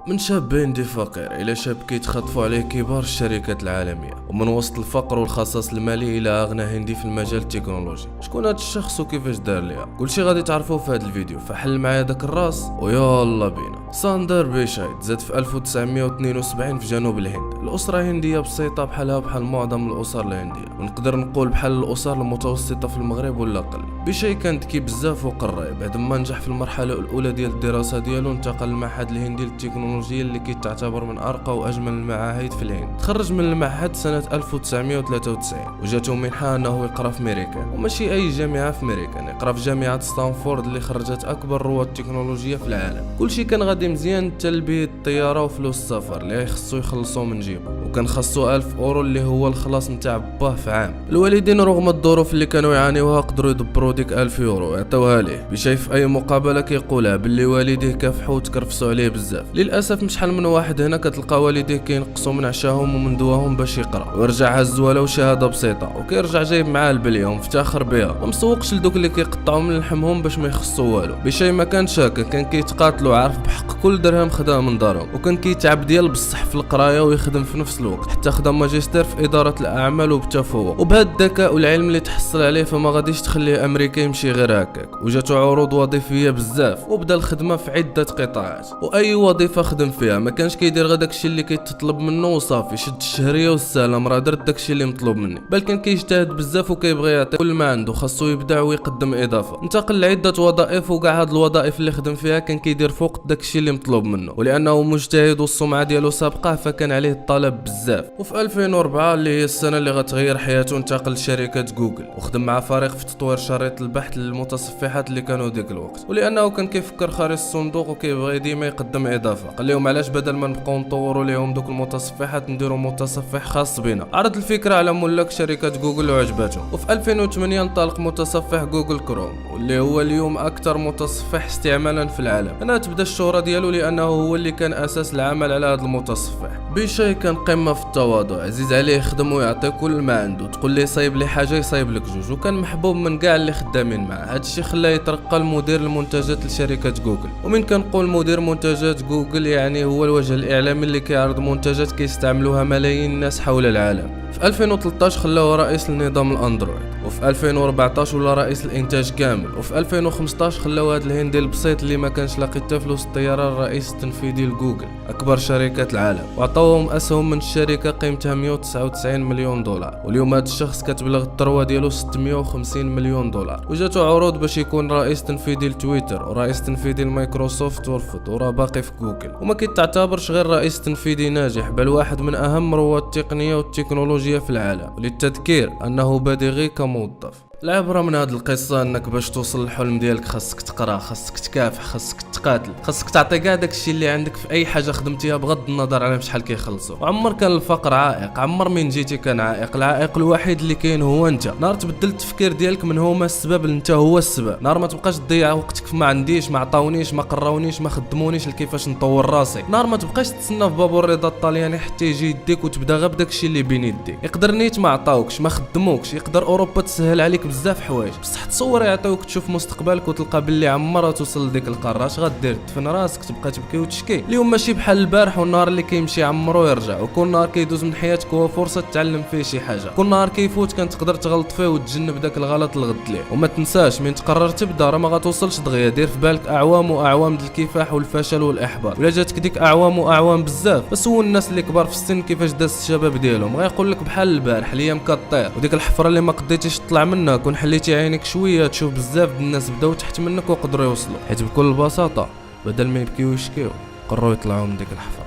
من شاب هندي فقير إلى شاب كيتخطفوا عليه كبار الشركات العالمية، ومن وسط الفقر والخصاص المالي إلى أغنى هندي في المجال التكنولوجي. شكون هذا الشخص وكيفاش دار ليها؟ كلشي غادي تعرفوه في هذا الفيديو، فحل معايا داك الراس ويلا بينا. ساندر بيشاي تزاد في 1972 في جنوب الهند. الأسرة هندية بسيطة بحالها بحال معظم الأسر الهندية، ونقدر نقول بحال الأسر المتوسطة في المغرب ولا أقل. بيشاي كان ذكي بزاف وقراي، بعد ما نجح في المرحلة الأولى ديال الدراسة ديالو انتقل للمعهد الهندي للتكنولوجيا اللي كيتعتبر من ارقى واجمل المعاهد في الهند. تخرج من المعهد سنه 1993 وجاته منحه انه يقرا في امريكان، وماشي اي جامعه في امريكان، يقرا في جامعه ستانفورد اللي خرجت اكبر رواد التكنولوجيا في العالم. كلشي كان غادي مزيان، تلبيه الطياره وفلوس السفر اللي خصو يخلصوا من جيبه، وكان خاصو 1000 اورو اللي هو الخلاص نتاع باه في عام. الوالدين رغم الظروف اللي كانوا يعانيوها قدروا يدبروا ديك 1000 يورو يعطيوها ليه. بشايف اي مقابله كيقولها باللي والديه كافحوا وتكرفسوا عليه بزاف. للاسف مش شحال من واحد هنا كتلقى والديه كينقصوا من عشاهم ومن دواهم باش يقرا، ويرجع هز ولو شهاده بسيطه، وكيرجع جايب معاه البليه ومفتخر بها، ومسوقش لدوك اللي كيقطعوا من لحمهم باش ما يخصوا والو. بشي ما كان شاكا، كان كيتقاتلوا عارف بحق كل درهم خداه من دارهم، وكان كيتعب ديال بصح في القرايه ويخدم في نفس الوقت، حتى خدا ماجستير في اداره الاعمال وبتفوق. وبهذا الذكاء والعلم اللي تحصل عليه فما غاديش تخليه امريكا يمشي غير هكاك، وجاتو عروض وظيفيه بزاف، وبدا الخدمه في عده قطاعات، واي وظيفه خدم فيها ما كانش كيدير غير داكشي اللي كيتطلب منه وصافي، شد الشهريه والسلام راه درت داكشي اللي مطلوب مني، بل كان كيجتهد بزاف وكيبغي يعطي كل ما عنده، خاصو يبدع ويقدم اضافه. انتقل لعده وظائف، وكاع هاد الوظائف اللي خدم فيها كان كيدير فوق داكشي اللي مطلوب منه، ولانه مجتهد والسمعه ديالو سابقه فكان عليه الطلب بزاف. وفي 2004 اللي هي السنه اللي غتغير حياته انتقل لشركه جوجل، وخدم مع فريق في تطوير شريط البحث للمتصفحات اللي كانوا ديك الوقت، ولانه كان كيفكر خارج الصندوق وكيبغي ديما يقدم اضافه. قال لهم علاش بدل ما نبقاو نطوروا لهم دوك المتصفحات نديروا متصفح خاص بنا. عرض الفكره على ملاك شركه جوجل وعجبتهم، وفي 2008 انطلق متصفح جوجل كروم، واللي هو اليوم اكثر متصفح استعمالا في العالم. هنا تبدا الشهره ديالو لانه هو اللي كان اساس العمل على هذا المتصفح. بشي كان قمه في التواضع، عزيز عليه يخدم ويعطي كل ما عنده، تقول ليه صايب لي حاجه يصايب لك جوج، وكان محبوب من كاع اللي خدامين معاه. هذا الشيء خلاه يترقى لمدير المنتجات لشركه جوجل. ومن كنقول مدير منتجات جوجل يعني هو الوجه الاعلامي اللي كيعرض منتجات كيستعملوها ملايين الناس حول العالم. في 2013 خلاوه رئيس لنظام الاندرويد، وفي 2014 ولا رئيس الانتاج كامل، وفي 2015 خلاوه هذا الهندي البسيط اللي ما كانش لاقي حتى فلوس الطياره الرئيس التنفيذي لجوجل اكبر شركات العالم، وعطاوهم اسهم من الشركه قيمتها 199 مليون دولار. واليوم هذا الشخص كتبلغ الثروه ديالو 650 مليون دولار. وجاتو عروض باش يكون رئيس تنفيذي لتويتر ورئيس تنفيذي لمايكروسوفت ورفض، وراه باقي في جوجل، وما كيتعتبرش غير رئيس تنفيذي ناجح، بل واحد من اهم رواد التقنيه والتكنولوجيا في العالم. وللتذكير انه بادئ كموظف. العبرة من هذه القصة انك باش توصل للحلم ديالك خاصك تقرا، خاصك تكافح، خاصك تقاتل، خاصك تعطي كاع داكشي اللي عندك في اي حاجة خدمتيها بغض النظر على شحال كيخلصوا. وعمر كان الفقر عائق، عمر من جيتي كان عائق، العائق الوحيد اللي كاين هو انت. نهار تبدل التفكير ديالك من هما السبب انت هو السبب، نهار ما تبقاش تضيع وقتك في ما عنديش، ما عطاونيش، ما قراونيش، ما خدمونيش لكيفاش نطور راسي، نهار ما تبقاش تسنى في باب الرضا الطلياني حتى يجي يديك وتبدا غير بداكشي اللي بين يديك. يقدر نيت ما عطاوكش، ما خدموكش، يقدر اوروبا تسهل عليك بزاف حوايج، بصح تصور يعطيوك تشوف مستقبلك وتلقى باللي عمرها توصل لديك القاره، اش غدير؟ تدفن راسك تبقى تبكي وتشكي؟ اليوم ماشي بحال البارح، والنهار اللي كيمشي عمرو يرجع، وكل نهار كيدوز من حياتك هو فرصه تتعلم فيه شي حاجه، كل نهار كيفوت كان تقدر تغلط فيه وتجنب داك الغلط الغد ليه. وما تنساش من تقرر تبدا راه ما غتوصلش دغيا، دير في بالك اعوام واعوام ديال الكفاح والفشل والاحباط، ولا جاتك ديك اعوام واعوام بزاف بس هو الناس اللي كبار في السن كيفاش داز الشباب ديالهم غيقول لك بحال البارح الايام كطير، وديك الحفره اللي ما قديتيش تطلع منها كون حليتي عينيك شويه تشوف بزاف د الناس بداو تحت منك وقدروا يوصلوا، حيت بكل بساطه بدل ما يبكيو ويشكيو قرروا يطلعوا من ديك الحفره.